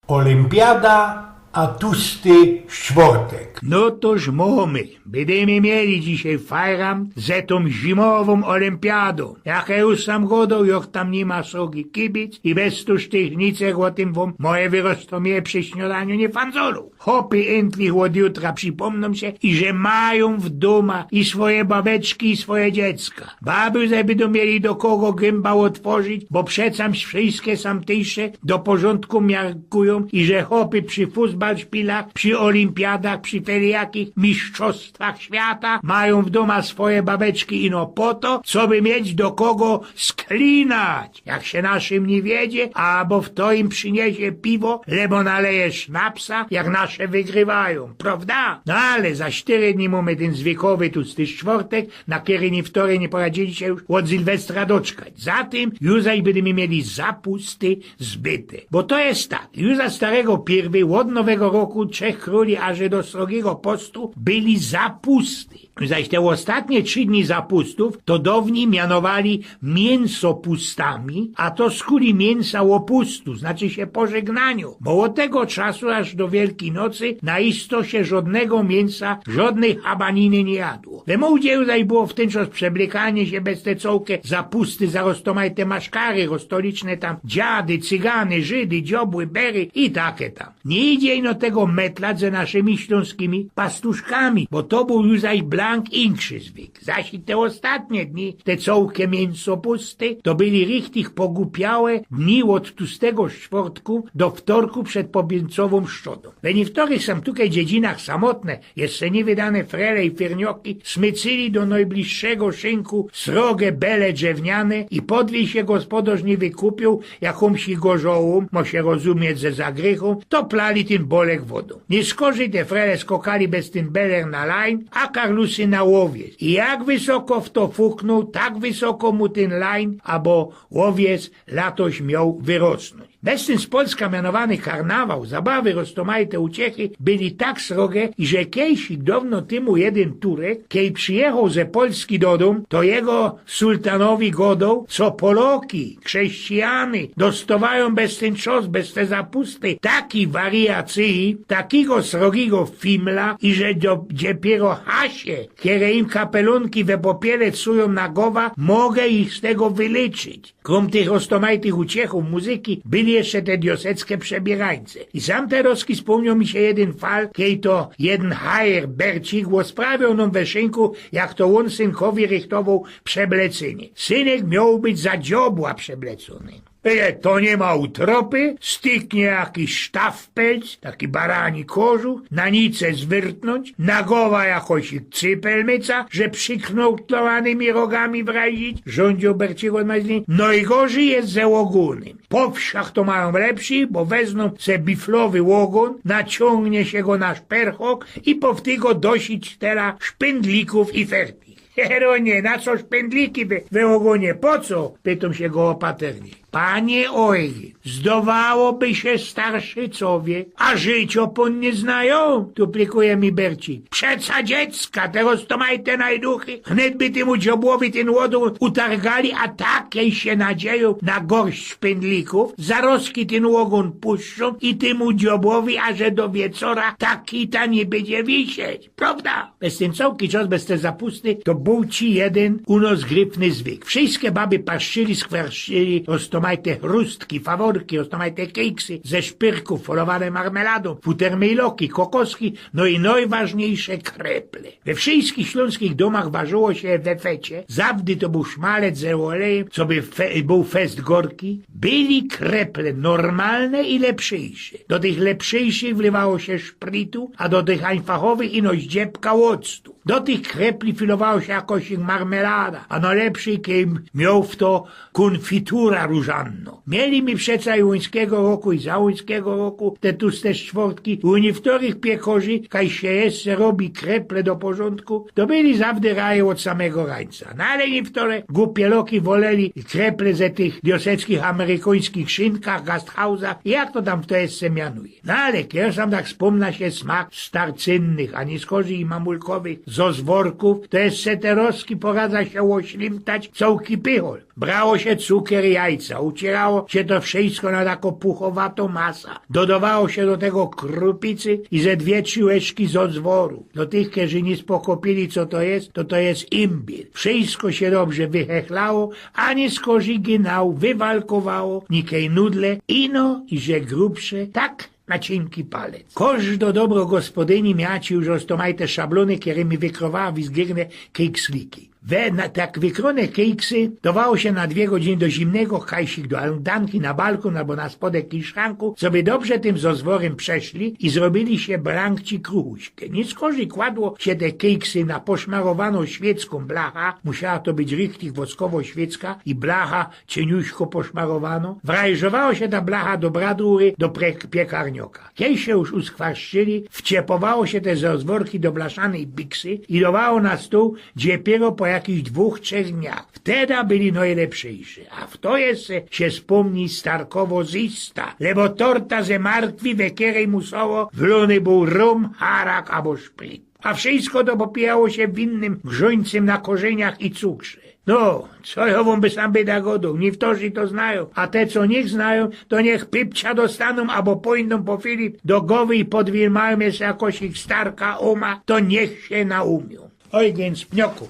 Olimpiada a tłusty czwartek. No toż mamy. Będziemy mieli dzisiaj fajram ze tą zimową olimpiadą. Jak ja już sam godą, jak tam nie ma sogi kibic i bez tu sztychnicek o tym wam moje wyrostomie przy śniadaniu nie fanzolu. Hopy endlich od jutra przypomną się i że mają w doma i swoje babeczki i swoje dziecka. Baby ze będą mieli do kogo gęba otworzyć, bo przecam wszystkie samtejsze do porządku miarkują i że hopy przy futbalszpilach, przy olimpiadach, przy feriakich mistrzostwach świata mają w doma swoje babeczki ino po to, co by mieć do kogo sklinać. Jak się naszym nie wiedzie, albo w to im przyniesie piwo, lebo naleje sznapsa, jak nasze wygrywają, prawda? No ale za 4 dni mamy ten zwykłowy tłusty czwartek, na który nie wtory nie poradzili się już od Sylwestra doczkać. Zatem już będziemy mieli zapusty zbyte. Bo to jest tak, już za starego pierwy od nowego roku 3 króli aż do srogiego postu byli zapusty. Zaś te ostatnie 3 dni zapustów to dawni mianowali mięsopustami, a to z kuli mięsa łopustu, znaczy się pożegnaniu, bo od tego czasu aż do Wielkiej Nocy na isto się żadnego mięsa, żadnej habaniny nie jadło. We mołdzie już było w ten czas przeblikanie się bez te cołke zapusty za roztomajte maszkary, rozstoliczne tam dziady, cygany, Żydy, dziobły, bery i takie tam. Nie idzie ino tego metlać ze naszymi śląskimi pastuszkami, bo to był już zaś blank inkszy zwyk. Zaś i te ostatnie dni, te cołkie mięsopusty, to byli richtig pogupiałe dni od tłustego czwartku do wtorku przed pobieńcową szczodą. We niewtorych sam tukaj dziedzinach samotne, jeszcze niewydane frele i firnioki, smycyli do najbliższego szynku sroge bele drzewniane i podwij się gospodarz nie wykupił, jakąś gorzołą, mo się rozumieć ze zagrychą, to plali ten bolek wodą. Nie skorzy te frele skokali bez ten beler na lajn, a karlusy na łowiec. I jak wysoko w to fuknął, tak wysoko mu ten lajn, albo łowiec latoś miał wyrosnąć. Bez ten z Polska mianowany karnawał, zabawy, roztomajte uciechy byli tak srogie, i że kiejsik dawno temu jeden Turek, kiej przyjechał ze Polski do dom, to jego sultanowi godał, co Poloki, chrześcijany, dostawają bez ten czas, bez te zapusty, taki wariacji, takiego srogiego fimla, i że dopiero hasie, kiedy im kapelunki we popiele cują na głowa, mogę ich z tego wyleczyć. Krom tych roztomajtych uciechów muzyki, byli jeszcze te dioseckie przebierańce. I sam teraz wspomniał mi się jeden fal, kiedy to jeden hajer Bercik sprawiał nam we szynku, jak to on synkowi rychtował przeblecenie. Synek miał być za dziobła przeblecony. To nie ma utropy, styknie jakiś sztawpelc, taki barani kożuch, na nicę zwyrtnąć, na głowa jakoś cypelmyca, że przyknąłtowanymi rogami wrazić, rządził Bercik od majzli. No i gorzej jest ze łogunem. Po wsiach to mają lepszy, bo wezmą se biflowy łogon, naciągnie się go na szperchok i powtygo dosić tela szpędlików i ferti. Heronie, na co szpędliki we ogonie? Po co? Pytam się go opaternie. Panie ojej, zdawałoby się starszycowie, a życio pon nie znają, duplikuje mi Bercik. Przeca dziecka, teraz to maj te najduchy. Wnet by temu dziobłowi ten łodu utargali, a takiej się nadzieją na gorść szpędlików, zaroski ten łogon puszczą i temu dziobłowi, a że do wieczora taki ta nie będzie wisieć. Prawda? Bez ten całki czas, bez te zapusty, to był ci jeden unosgrypny zwyk. Wszystkie baby paszczyli, skwarszyli, roztomajte chrustki, faworki, roztomajte keksy, ze szpyrków, folowane marmeladą, futermejloki, kokoski, no i najważniejsze kreple. We wszystkich śląskich domach ważyło się we fecie, zawdy to był szmalec ze olejem, co by był fest gorki, byli kreple normalne i lepszejsze. Do tych lepszejszych wlewało się szpritu, a do tych einfachowych ino zdziebka octu. Do tych krepli filowało się jakoś marmelada, a najlepszy kim miał w to konfitura różanno. Mieli mi przeca i łońskiego roku i za łońskiego roku te tłuste czwartki. U niektórych piekorzy, kaj się jeszcze robi kreple do porządku, to byli zawdy raje od samego rańca. No ale niektóre głupieloki woleli kreple ze tych dioseckich amerykańskich szynkach, gasthausach, jak to tam to jeszcze mianuje. No ale kiedy sam tak wspomna się smak starcynnych, a nie skorzy i mamulkowych zo zworków, to jest seterowski poradza się oślimtać cołki pychol. Brało się cukier i jajca, ucierało się to wszystko na taką puchowatą masa. Dodawało się do tego krupicy i ze 2-3 łyżki z odzworu. Do tych, którzy nie spokopili co to jest imbir. Wszystko się dobrze wychechlało, ani z kozi ginał, wywalkowało, nikej nudle, ino i że grubsze, tak na cienki palec. Każda dobro gospodyni miaci już ostomajte szablony, którymi wykrowała wizgierne keksliki. Tak wykrone keksy dawało się na 2 godziny do zimnego, kajsik do aldanki na balkon albo na spodek kiszanku, co by dobrze tym zozworem przeszli i zrobili się brankci kruchuśkę. Nic korzy kładło się te keksy na poszmarowaną świecką blacha, musiała to być richtig woskowo-świecka i blacha cieniuśko poszmarowano. Wrajżowało się ta blacha do bradury, do piekarnioka. Kiedy się już uskwarszczyli, wciepowało się te zozworki do blaszanej biksy i dawało na stół, gdzie dopiero po jakichś 2-3 dniach. Wtedy byli najlepszejsi. A w to jest się wspomni starkowo zista, lebo torta ze martwi, we której musowo wlony był rum, harak albo szplit. A wszystko to popijało się winnym grzońcem na korzeniach i cukrze. No, co ja wam by sam bieda godą, nie wtorzy to znają, a te co niech znają, to niech pypcia dostaną, albo pójdą po Filip do głowy i podwirmają jeszcze jakoś ich starka oma, to niech się naumią. Oj, więc pnioku,